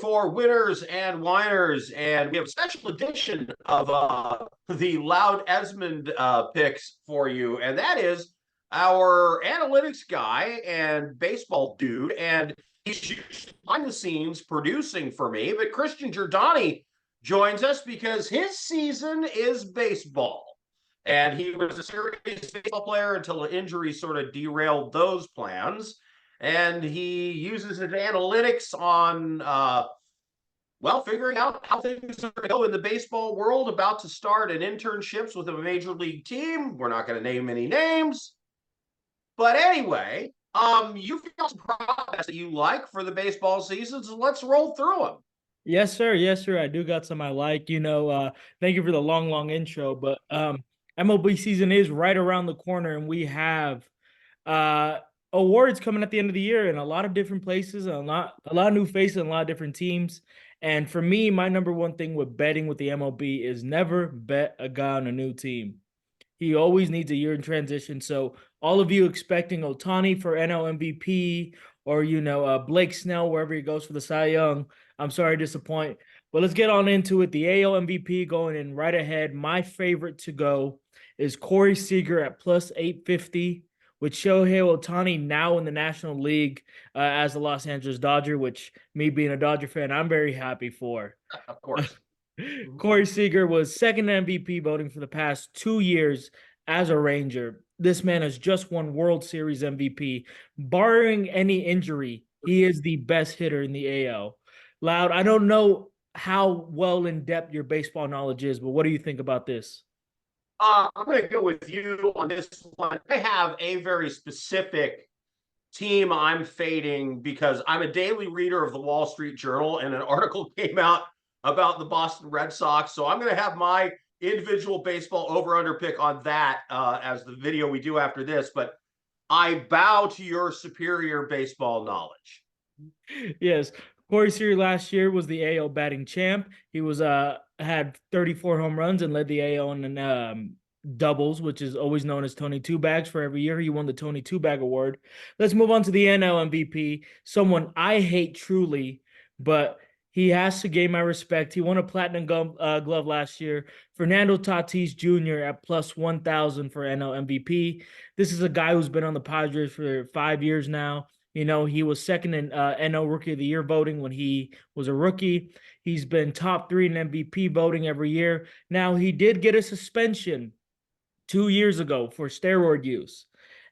for winners and whiners, and we have a special edition of the Loud Edmond picks for you, and that is our analytics guy and baseball dude, and he's behind the scenes producing for me. But Christian Giordani joins us because his season is baseball, and he was a serious baseball player until an injury sort of derailed those plans. And he uses his analytics on, figuring out how things are going to go in the baseball world, about to start an internships with a major league team. We're not going to name any names. But anyway, you've got some products that you like for the baseball season, so let's roll through them. Yes, sir. Yes, sir. I do got some I like. Thank you for the long intro. But MLB season is right around the corner, and we have awards coming at the end of the year in a lot of different places, and a lot of new faces, and a lot of different teams. And for me, my number one thing with betting with the MLB is never bet a guy on a new team. He always needs a year in transition. So all of you expecting Ohtani for NL MVP or, Blake Snell, wherever he goes for the Cy Young, I'm sorry to disappoint. But let's get on into it. The AL MVP going in right ahead. My favorite to go is Corey Seager at plus 850 with Shohei Ohtani now in the National League as the Los Angeles Dodger, which me being a Dodger fan, I'm very happy for. Of course. Corey Seager was second MVP voting for the past 2 years as a Ranger. This man has just won World Series MVP. Barring any injury, he is the best hitter in the AL. Loud, I don't know how well in depth your baseball knowledge is, but what do you think about this? I'm going to go with you on this one. I have a very specific team I'm fading because I'm a daily reader of the Wall Street Journal, and an article came out about the Boston Red Sox. So I'm going to have my individual baseball over-under pick on that as the video we do after this. But I bow to your superior baseball knowledge. Yes. Corey Seager last year was the AL batting champ. He was had 34 home runs and led the AL in doubles, which is always known as Tony Two Bags. For every year he won the Tony Two Bag Award. Let's move on to the NL MVP. Someone I hate truly, but he has to gain my respect. He won a platinum glove last year. Fernando Tatis Jr. at plus 1,000 for NL MVP. This is a guy who's been on the Padres for 5 years now. He was second in NL Rookie of the Year voting when he was a rookie. He's been top 3 in MVP voting every year. Now, he did get a suspension 2 years ago for steroid use,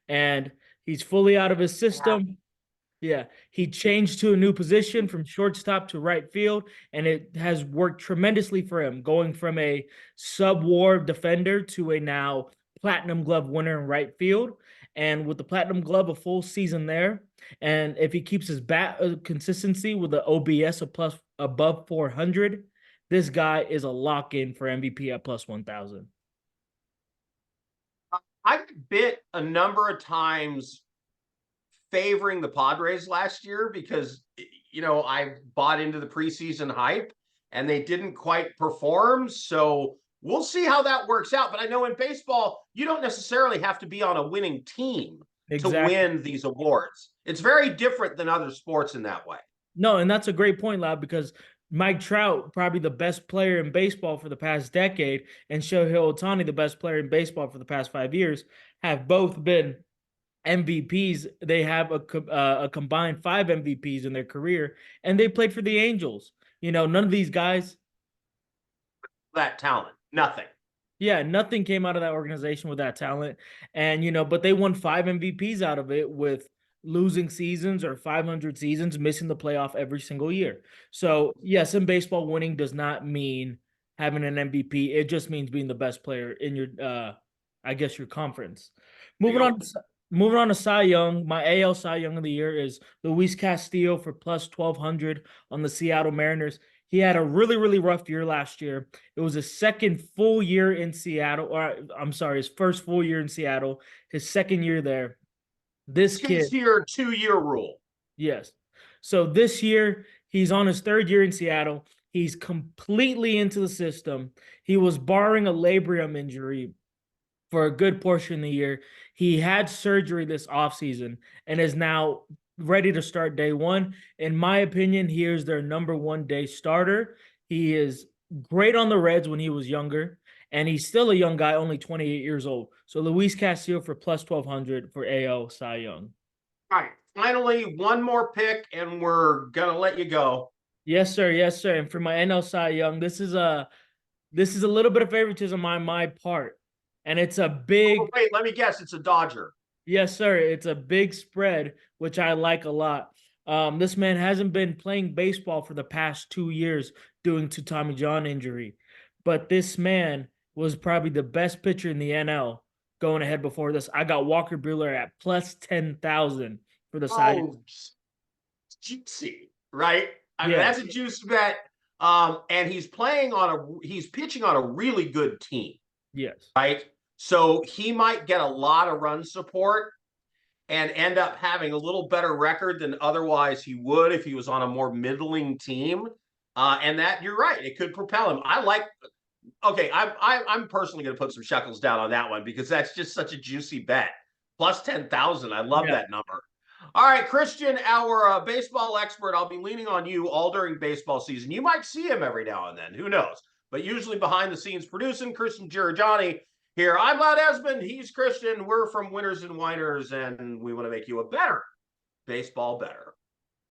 and he's fully out of his system. Yeah, he changed to a new position from shortstop to right field, and it has worked tremendously for him, going from a sub-WAR defender to a now platinum glove winner in right field. And with the platinum glove, a full season there, and if he keeps his bat consistency with the OBS of plus above 400, this guy is a lock-in for MVP at plus 1,000. I've bit a number of times favoring the Padres last year because, I bought into the preseason hype and they didn't quite perform. So we'll see how that works out. But I know in baseball, you don't necessarily have to be on a winning team to win these awards. It's very different than other sports in that way. No, and that's a great point, Loud, because Mike Trout, probably the best player in baseball for the past decade, and Shohei Ohtani, the best player in baseball for the past 5 years, have both been MVPs. They have a combined 5 MVPs in their career, and they played for the Angels. None of these guys. That talent, nothing. Yeah, nothing came out of that organization with that talent. And, but they won 5 MVPs out of it with losing seasons or 500 seasons, missing the playoff every single year. So, yes, in baseball, winning does not mean having an MVP. It just means being the best player in your, your conference. Moving on to Cy Young, my AL Cy Young of the year is Luis Castillo for plus 1,200 on the Seattle Mariners. He had a really, really rough year last year. It was his second full year in Seattle, his first full year in Seattle, his second year there. This kid. Your 2-year rule. Yes. So this year, he's on his 3rd year in Seattle. He's completely into the system. He was barring a labrum injury for a good portion of the year. He had surgery this offseason and is now ready to start day one. In my opinion, he is their number one day starter. He is great on the Reds when he was younger, and he's still a young guy, only 28 years old. So Luis Castillo for plus 1200 for AL Cy Young. All right. Finally, one more pick, and we're gonna let you go. Yes, sir. Yes, sir. And for my NL Cy Young, this is a little bit of favoritism on my part, and it's a big. Oh, wait, let me guess. It's a Dodger. Yes, sir. It's a big spread, which I like a lot. This man hasn't been playing baseball for the past 2 years due to Tommy John injury, but this man was probably the best pitcher in the NL going ahead before this. I got Walker Buehler at plus 10,000 for the side. Oh, juicy, right? I mean, Yeah. that's a juice bet. And he's pitching on a really good team, Yes. right? So he might get a lot of run support and end up having a little better record than otherwise he would if he was on a more middling team. And that, you're right, it could propel him. Okay, I'm personally going to put some shekels down on that one because that's just such a juicy bet. Plus 10,000. I love that number. All right, Christian, our baseball expert, I'll be leaning on you all during baseball season. You might see him every now and then. Who knows? But usually behind the scenes producing, Christian Giorgiani here. I'm Loud Esmond. He's Christian. We're from Winners and Winers, and we want to make you a better baseball better.